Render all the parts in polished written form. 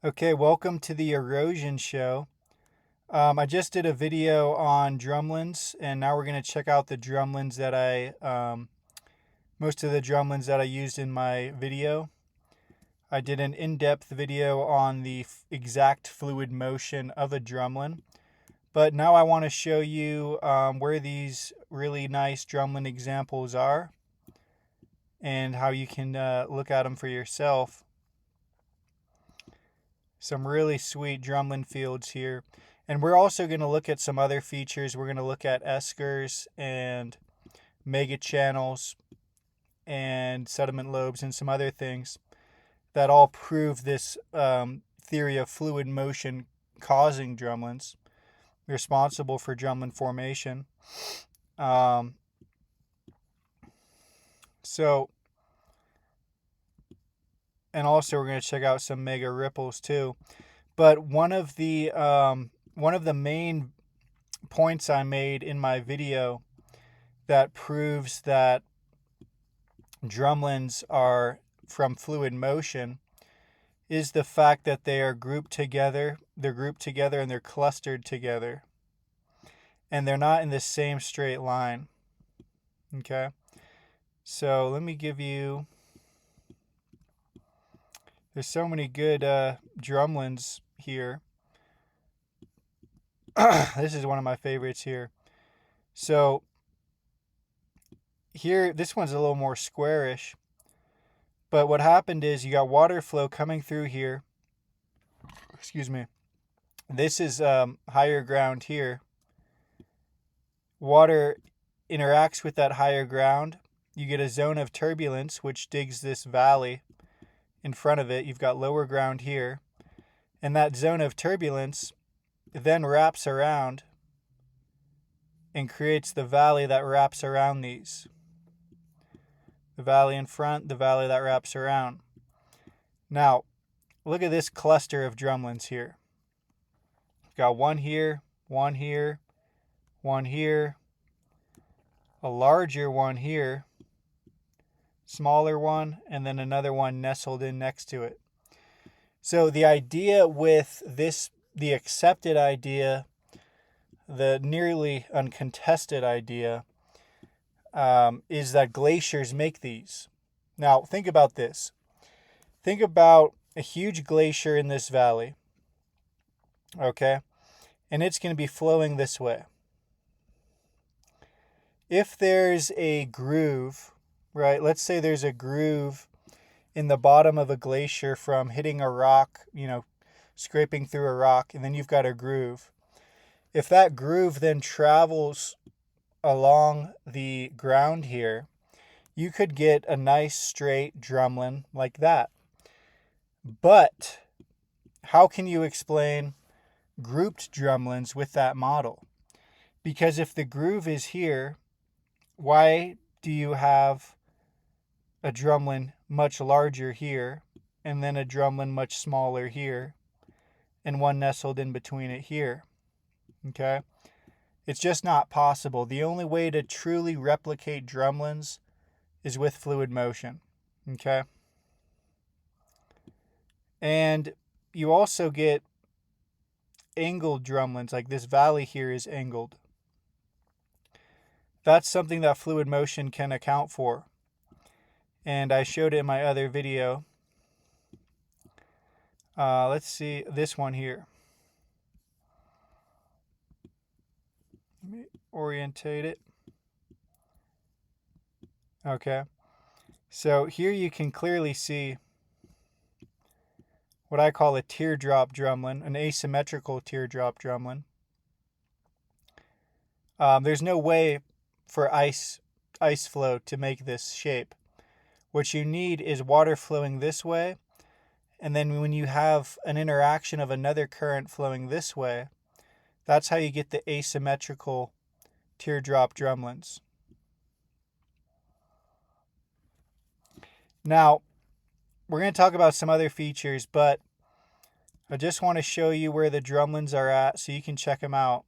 Okay, welcome to the erosion show. I just did a video on drumlins, and now we're going to check out the drumlins that most of the drumlins that I used in my video. I did an in-depth video on the exact fluid motion of a drumlin, but now I want to show you where these really nice drumlin examples are and how you can look at them for yourself. Some really sweet drumlin fields here. And we're also going to look at some other features. We're going to look at Eskers and mega channels and sediment lobes and some other things that all prove this theory of fluid motion causing drumlins, responsible for drumlin formation. And also we're going to check out some mega ripples too. But one of the main points I made in my video that proves that drumlins are from fluid motion is the fact that they are grouped together. They're grouped together and they're clustered together. And they're not in the same straight line. Okay? So let me give you... There's so many good drumlins here. This is one of my favorites here. So here, this one's a little more squarish. But what happened is you got water flow coming through here. Excuse me. This is higher ground here. Water interacts with that higher ground. You get a zone of turbulence, which digs this valley in front of it. You've got lower ground here. And that zone of turbulence then wraps around and creates the valley that wraps around these. The valley in front, the valley that wraps around. Now, look at this cluster of drumlins here. Got one here, one here, one here, a larger one here, smaller one, and then another one nestled in next to it. So the idea with this, the accepted idea, the nearly uncontested idea, is that glaciers make these. Now, think about this. Think about a huge glacier in this valley, okay? And it's going to be flowing this way. If there's a groove, right? Let's say there's a groove in the bottom of a glacier from hitting a rock, scraping through a rock, and then you've got a groove. If that groove then travels along the ground here, you could get a nice straight drumlin like that. But how can you explain grouped drumlins with that model? Because if the groove is here, why do you have a drumlin much larger here, and then a drumlin much smaller here, and one nestled in between it here? Okay? It's just not possible. The only way to truly replicate drumlins is with fluid motion. Okay? And you also get angled drumlins, like this valley here is angled. That's something that fluid motion can account for. And I showed it in my other video. Let's see this one here. Let me orientate it. Okay. So here you can clearly see what I call a teardrop drumlin, an asymmetrical teardrop drumlin. There's no way for ice flow to make this shape. What you need is water flowing this way, and then when you have an interaction of another current flowing this way, that's how you get the asymmetrical teardrop drumlins. Now, we're going to talk about some other features, but I just want to show you where the drumlins are at so you can check them out.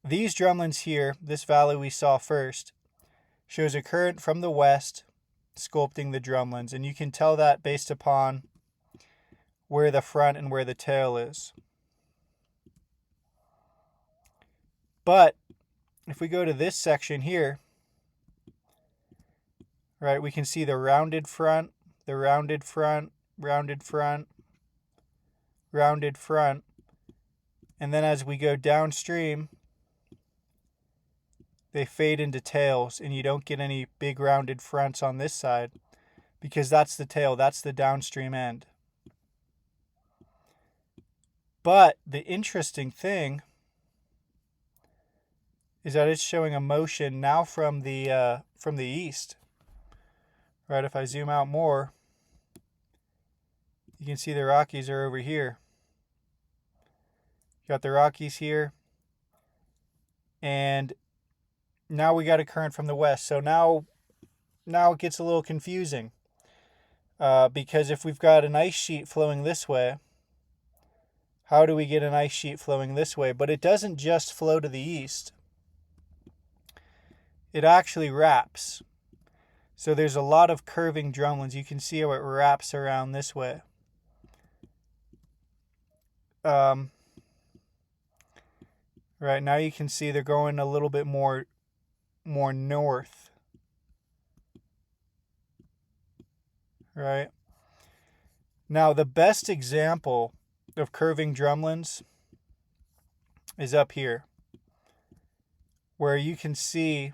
These drumlins here, this valley we saw first, shows a current from the west sculpting the drumlins, and you can tell that based upon where the front and where the tail is. But if we go to this section here, right, we can see the rounded front, the rounded front, rounded front, rounded front. And then as we go downstream, they fade into tails, and you don't get any big rounded fronts on this side because that's the tail, that's the downstream end. But the interesting thing is that it's showing a motion now from the east. Right, if I zoom out more, you can see the Rockies are over here. Got the Rockies here, and now we got a current from the west. So now it gets a little confusing because if we've got an ice sheet flowing this way, how do we get an ice sheet flowing this way? But it doesn't just flow to the east. It actually wraps. So there's a lot of curving drumlins. You can see how it wraps around this way. Right, now you can see they're going a little bit more north. Right? Now the best example of curving drumlins is up here, where you can see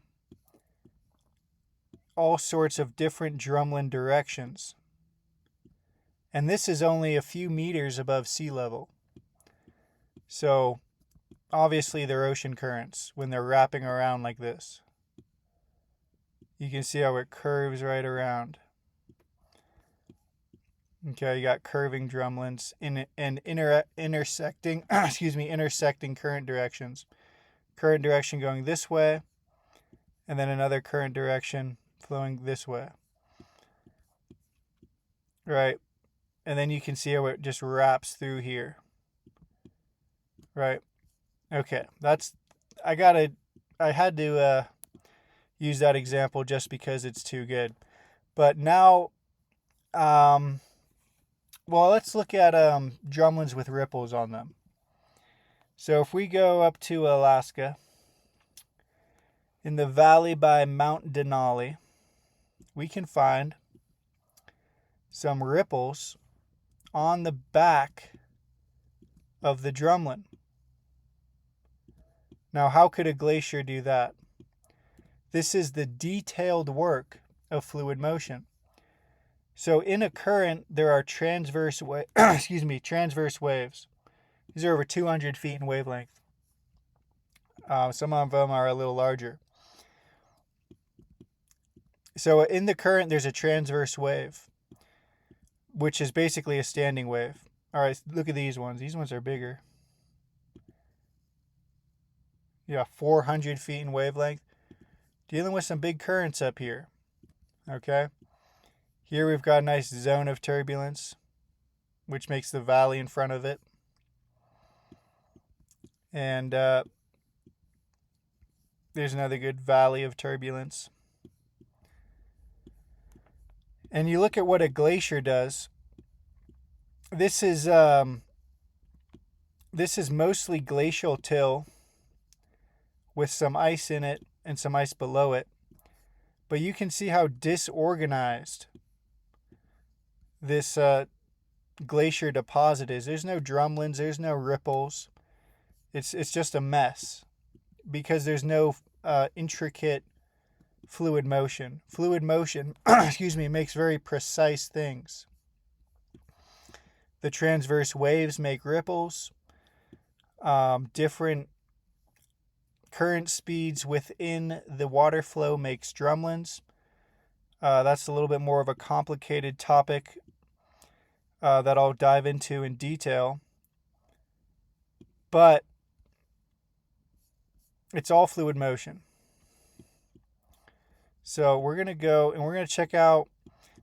all sorts of different drumlin directions. And this is only a few meters above sea level. So obviously they're ocean currents when they're wrapping around like this. You can see how it curves right around. Okay, you got curving drumlins and intersecting intersecting current directions. Current direction going this way, and then another current direction flowing this way. Right? And then you can see how it just wraps through here. Right? Okay, I had to use that example just because it's too good. But now, well, let's look at drumlins with ripples on them. So if we go up to Alaska, in the valley by Mount Denali, we can find some ripples on the back of the drumlin. Now, how could a glacier do that? This is the detailed work of fluid motion. So in a current, there are transverse waves. These are over 200 feet in wavelength. Some of them are a little larger. So in the current, there's a transverse wave, which is basically a standing wave. All right, look at these ones. These ones are bigger. Yeah, 400 feet in wavelength. Dealing with some big currents up here. Okay. Here we've got a nice zone of turbulence, which makes the valley in front of it. And there's another good valley of turbulence. And you look at what a glacier does. This is mostly glacial till with some ice in it and some ice below it. But you can see how disorganized this glacier deposit is. There's no drumlins, there's no ripples. It's just a mess because there's no intricate fluid motion. Fluid motion, makes very precise things. The transverse waves make ripples. Different current speeds within the water flow makes drumlins. That's a little bit more of a complicated topic that I'll dive into in detail. But it's all fluid motion. So we're going to go and we're going to check out.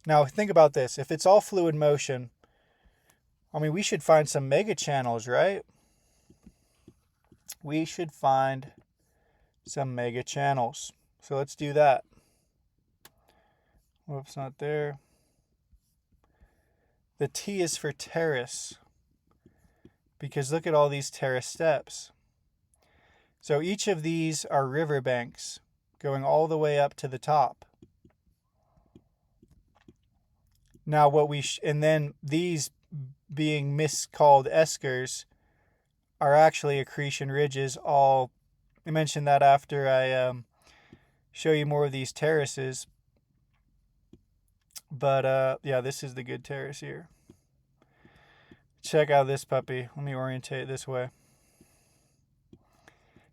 Now think about this. If it's all fluid motion, I mean, we should find some mega channels, right? We should find some mega channels. So let's do that. Whoops, not there. The T is for terrace, because look at all these terrace steps. So each of these are riverbanks going all the way up to the top. Now and then these being miscalled Eskers are actually accretion ridges. I mention that after I show you more of these terraces. But yeah, this is the good terrace here. Check out this puppy. Let me orientate it this way.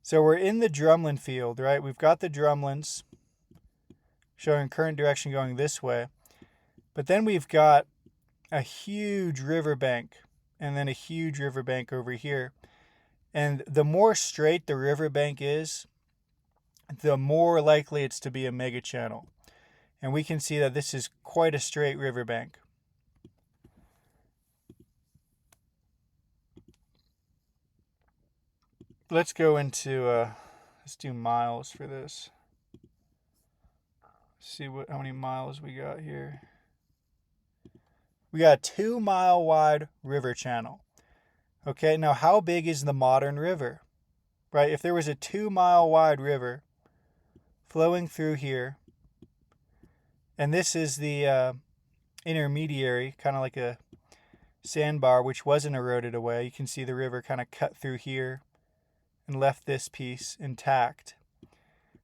So we're in the drumlin field, right? We've got the drumlins showing current direction going this way. But then we've got a huge riverbank and then a huge riverbank over here. And the more straight the riverbank is, the more likely it's to be a mega channel. And we can see that this is quite a straight riverbank. Let's go into, let's do miles for this. See how many miles we got here. We got a 2 mile wide river channel. Okay, now how big is the modern river? Right, if there was a 2 mile wide river flowing through here, and this is the intermediary, kind of like a sandbar, which wasn't eroded away. You can see the river kind of cut through here and left this piece intact.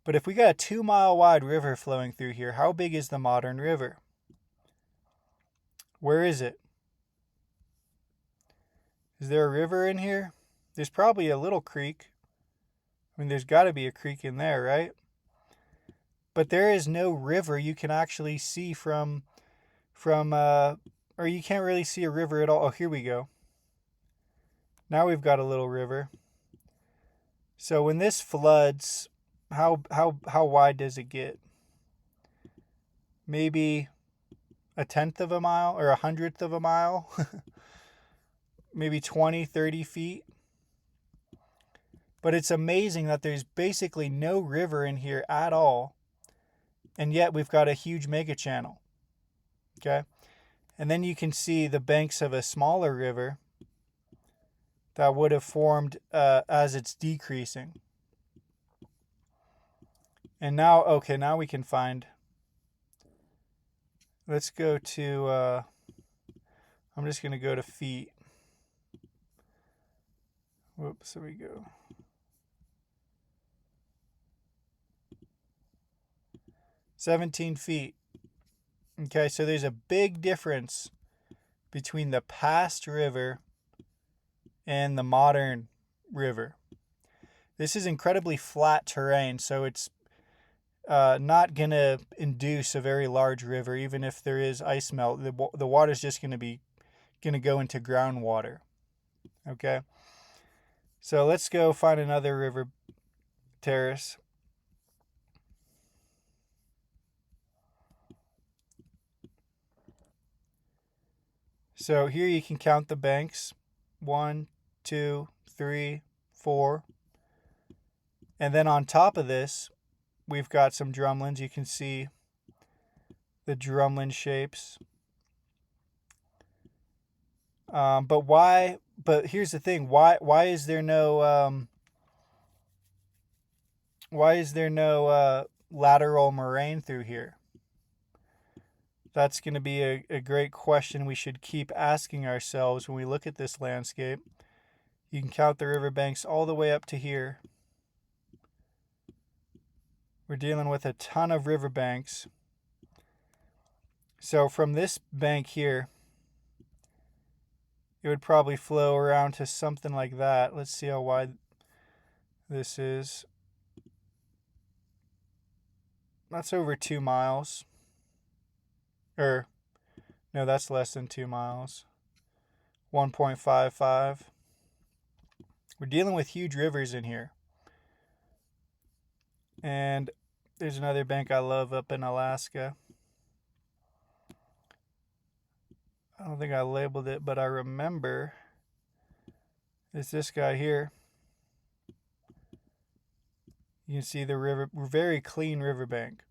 But if we got a 2 mile wide river flowing through here, how big is the modern river? Where is it? Is there a river in here? There's probably a little creek. I mean, there's got to be a creek in there, right? But there is no river you can actually see or you can't really see a river at all. Oh, here we go. Now we've got a little river. So when this floods, how wide does it get? Maybe 1/10 of a mile or 100th of a mile? Maybe 20, 30 feet. But it's amazing that there's basically no river in here at all. And yet we've got a huge mega channel. Okay? And then you can see the banks of a smaller river that would have formed as it's decreasing. And now, okay, now we can find. Let's go to, I'm just going to go to feet. Whoops, there we go. "17 feet. Okay, so there's a big difference between the past river and the modern river. This is incredibly flat terrain, so it's not going to induce a very large river, even if there is ice melt. The water is just going to go into groundwater. Okay, so let's go find another river terrace. So here you can count the banks. 1, 2, 3, 4. And then on top of this, we've got some drumlins. You can see the drumlin shapes. But here's the thing. Why is there no lateral moraine through here? That's going to be a great question we should keep asking ourselves when we look at this landscape. You can count the riverbanks all the way up to here. We're dealing with a ton of riverbanks. So from this bank here, it would probably flow around to something like that. Let's see how wide this is. That's over 2 miles. No, that's less than 2 miles. 1.55. We're dealing with huge rivers in here. And there's another bank I love up in Alaska. I don't think I labeled it, but I remember it's this guy here. You can see the river, very clean riverbank.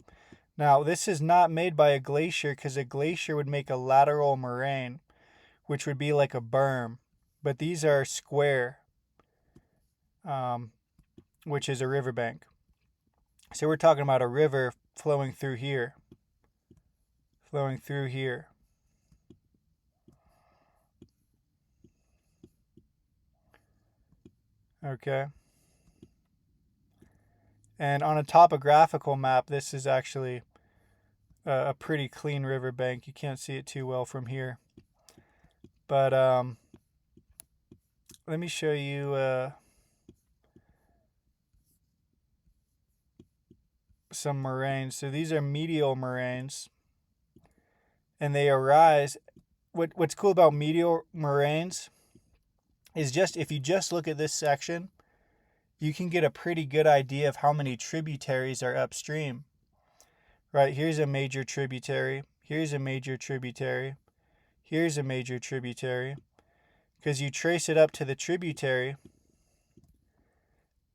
Now, this is not made by a glacier, because a glacier would make a lateral moraine, which would be like a berm. But these are square, which is a riverbank. So we're talking about a river flowing through here. Flowing through here. Okay. And on a topographical map, this is actually a pretty clean riverbank. You can't see it too well from here. But let me show you some moraines. So these are medial moraines. And they arise. What's cool about medial moraines is just if you just look at this section, you can get a pretty good idea of how many tributaries are upstream. Right, here's a major tributary. Here's a major tributary. Here's a major tributary. Because you trace it up to the tributary,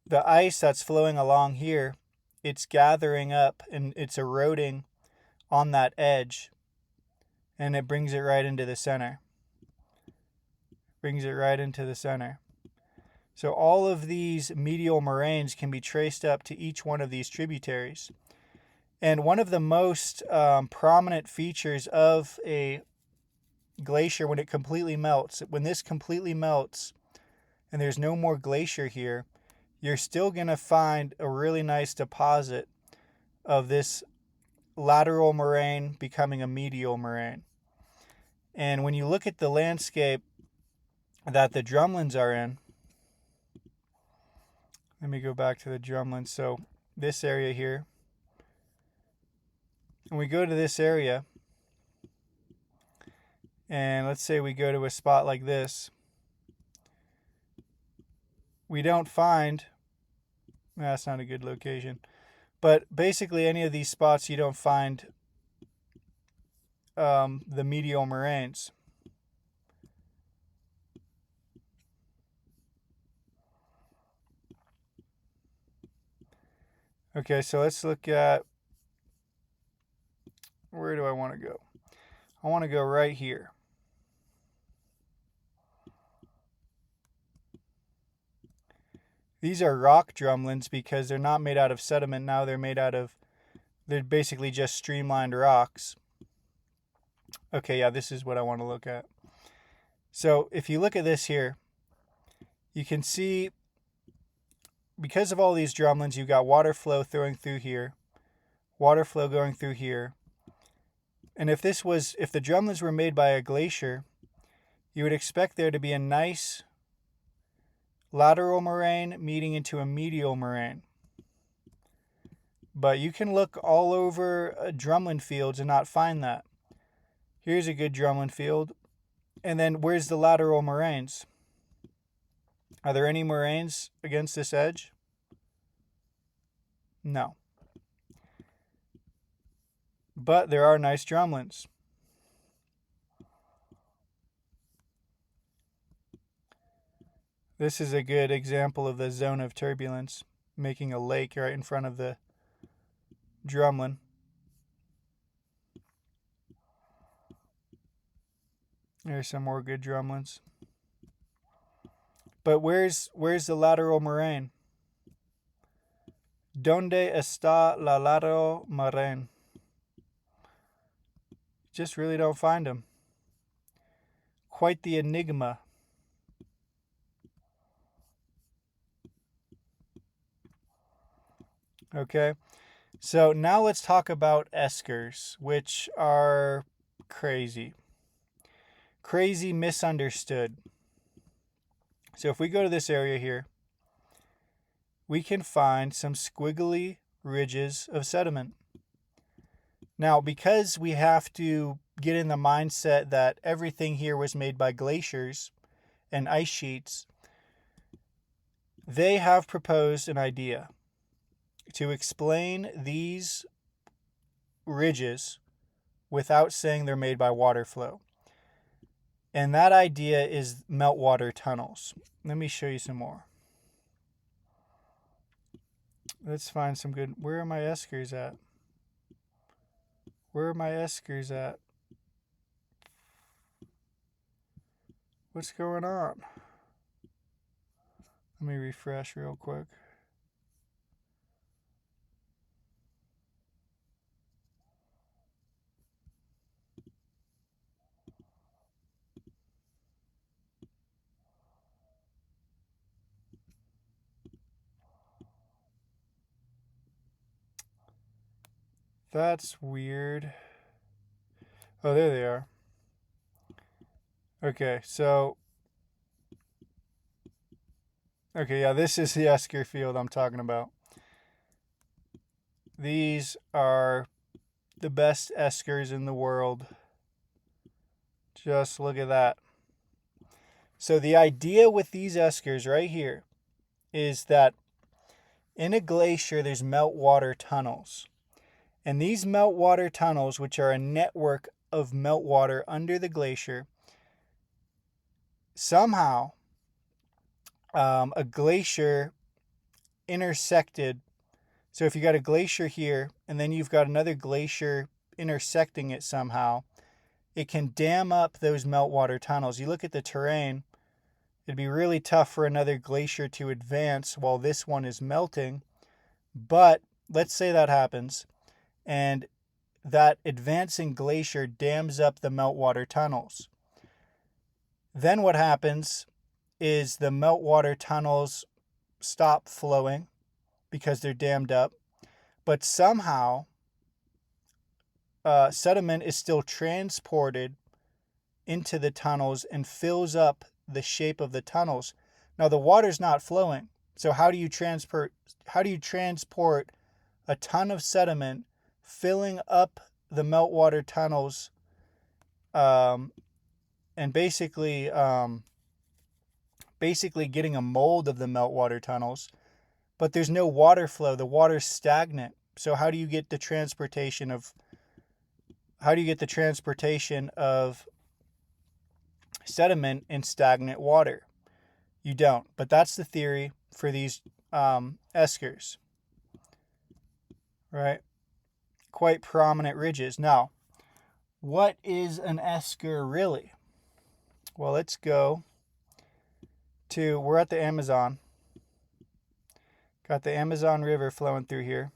the ice that's flowing along here, it's gathering up and it's eroding on that edge. And it brings it right into the center. Brings it right into the center. So all of these medial moraines can be traced up to each one of these tributaries. And one of the most prominent features of a glacier when it completely melts, when this completely melts and there's no more glacier here, you're still going to find a really nice deposit of this lateral moraine becoming a medial moraine. And when you look at the landscape that the Drumlins are in, let me go back to the Drumlins. So this area here, and we go to this area, and let's say we go to a spot like this, we don't find, that's not a good location, but basically any of these spots you don't find the medial moraines. Okay, so let's look at, where do I want to go? I want to go right here. These are rock drumlins because they're not made out of sediment now. They're basically just streamlined rocks. Okay, yeah, this is what I want to look at. So if you look at this here, you can see because of all these drumlins, you've got water flow flowing through here, water flow going through here. And if the drumlins were made by a glacier, you would expect there to be a nice lateral moraine meeting into a medial moraine. But you can look all over drumlin fields and not find that. Here's a good drumlin field. And then where's the lateral moraines? Are there any moraines against this edge? No. But there are nice drumlins. This is a good example of the zone of turbulence, making a lake right in front of the drumlin. There's some more good drumlins. But where's the lateral moraine? ¿Dónde está la lateral moraine? Just really don't find them. Quite the enigma. Okay, so now let's talk about eskers, which are crazy. Crazy misunderstood. So if we go to this area here, we can find some squiggly ridges of sediment. Now, because we have to get in the mindset that everything here was made by glaciers and ice sheets, they have proposed an idea to explain these ridges without saying they're made by water flow. And that idea is meltwater tunnels. Let me show you some more. Let's find some good... Where are my eskers at? Where are my eskers at? What's going on? Let me refresh real quick. That's weird. Oh, there they are. Okay, so... Okay, yeah, this is the esker field I'm talking about. These are the best eskers in the world. Just look at that. So the idea with these eskers right here is that in a glacier, there's meltwater tunnels. And these meltwater tunnels, which are a network of meltwater under the glacier, somehow a glacier intersected. So if you got a glacier here and then you've got another glacier intersecting it somehow, it can dam up those meltwater tunnels. You look at the terrain, it'd be really tough for another glacier to advance while this one is melting. But let's say that happens, and that advancing glacier dams up the meltwater tunnels. Then what happens is the meltwater tunnels stop flowing because they're dammed up, but somehow sediment is still transported into the tunnels and fills up the shape of the tunnels. Now the water's not flowing, so how do you transport a ton of sediment filling up the meltwater tunnels, and basically getting a mold of the meltwater tunnels, but there's no water flow. The water's stagnant. So how do you get the transportation of sediment in stagnant water? You don't. But that's the theory for these eskers, right? Quite prominent ridges. Now, what is an esker really? Well, let's go to, we're at the Amazon. Got the Amazon River flowing through here.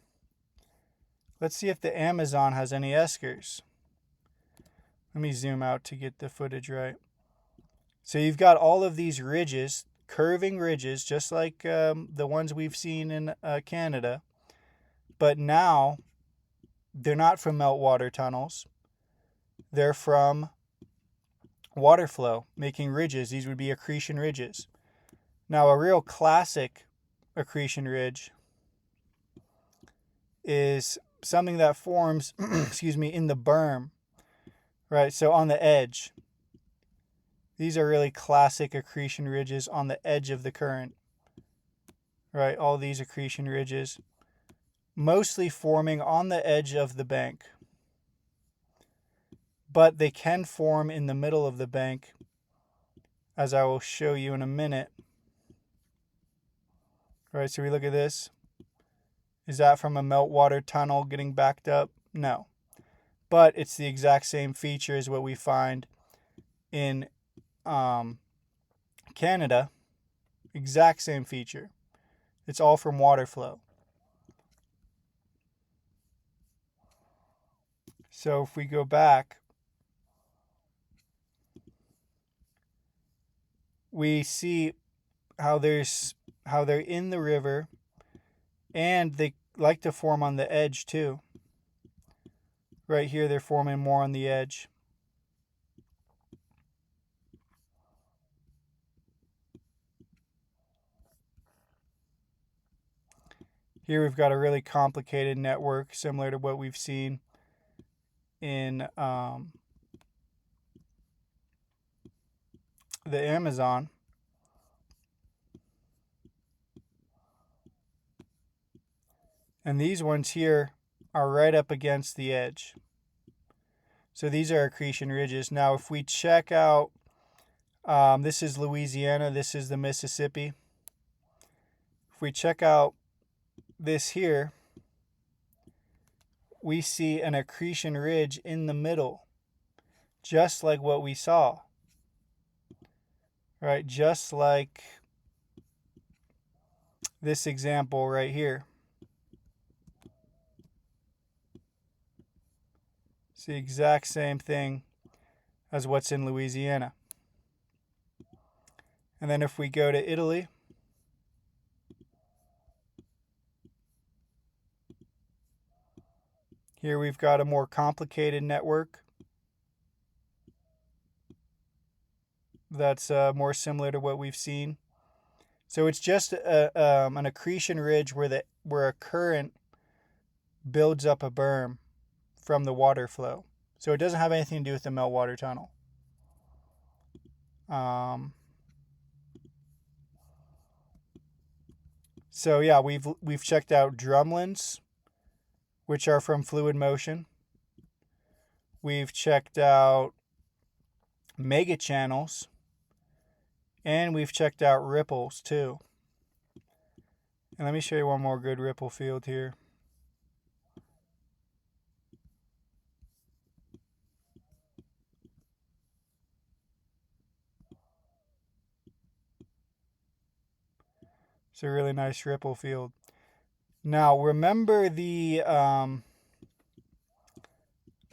Let's see if the Amazon has any eskers. Let me zoom out to get the footage right. So you've got all of these ridges, curving ridges, just like the ones we've seen in Canada. But now, they're not from meltwater tunnels. They're from water flow, making ridges. These would be accretion ridges. Now, a real classic accretion ridge is something that forms, in the berm, right? So on the edge. These are really classic accretion ridges on the edge of the current, right? All these accretion ridges, mostly forming on the edge of the bank. But they can form in the middle of the bank, as I will show you in a minute. Right, so we look at this. Is that from a meltwater tunnel getting backed up? No. But it's the exact same feature as what we find in Canada. Exact same feature. It's all from water flow. So if we go back, we see how they're in the river, and they like to form on the edge too. Right here, they're forming more on the edge. Here we've got a really complicated network, similar to what we've seen in the Amazon. And these ones here are right up against the edge. So these are accretion ridges. Now, if we check out, this is Louisiana, this is the Mississippi. If we check out this here, we see an accretion ridge in the middle, just like what we saw. right? Just like this example right here. It's the exact same thing as what's in Louisiana. And then if we go to Italy, here we've got a more complicated network that's more similar to what we've seen. So it's just an accretion ridge where a current builds up a berm from the water flow. So it doesn't have anything to do with the meltwater tunnel. So yeah, we've checked out drumlins, which are from fluid motion. We've checked out mega channels, and we've checked out ripples too. And let me show you one more good ripple field here. It's a really nice ripple field. Now remember the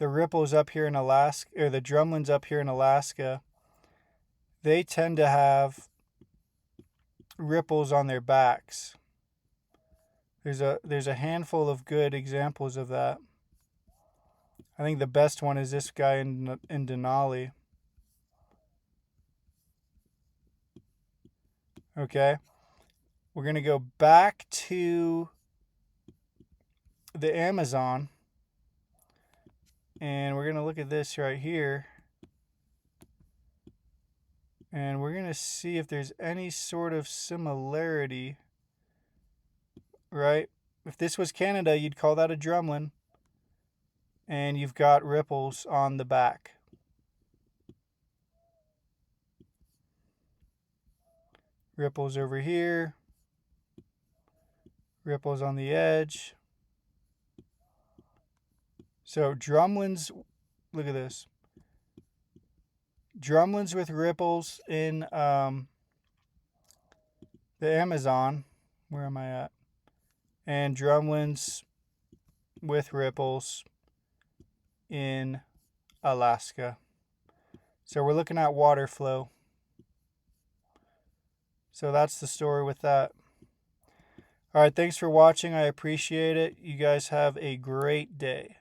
ripples up here in Alaska, or the drumlins up here in Alaska, they tend to have ripples on their backs. There's a handful of good examples of that. I think the best one is this guy in Denali. Okay, we're gonna go back to the Amazon, and we're gonna look at this right here, and we're gonna see if there's any sort of similarity, right? If this was Canada, you'd call that a drumlin, and you've got ripples on the back. Ripples over here, ripples on the edge. So drumlins, look at this. Drumlins with ripples in the Amazon. Where am I at? And drumlins with ripples in Alaska. So we're looking at water flow. So that's the story with that. All right, thanks for watching. I appreciate it. You guys have a great day.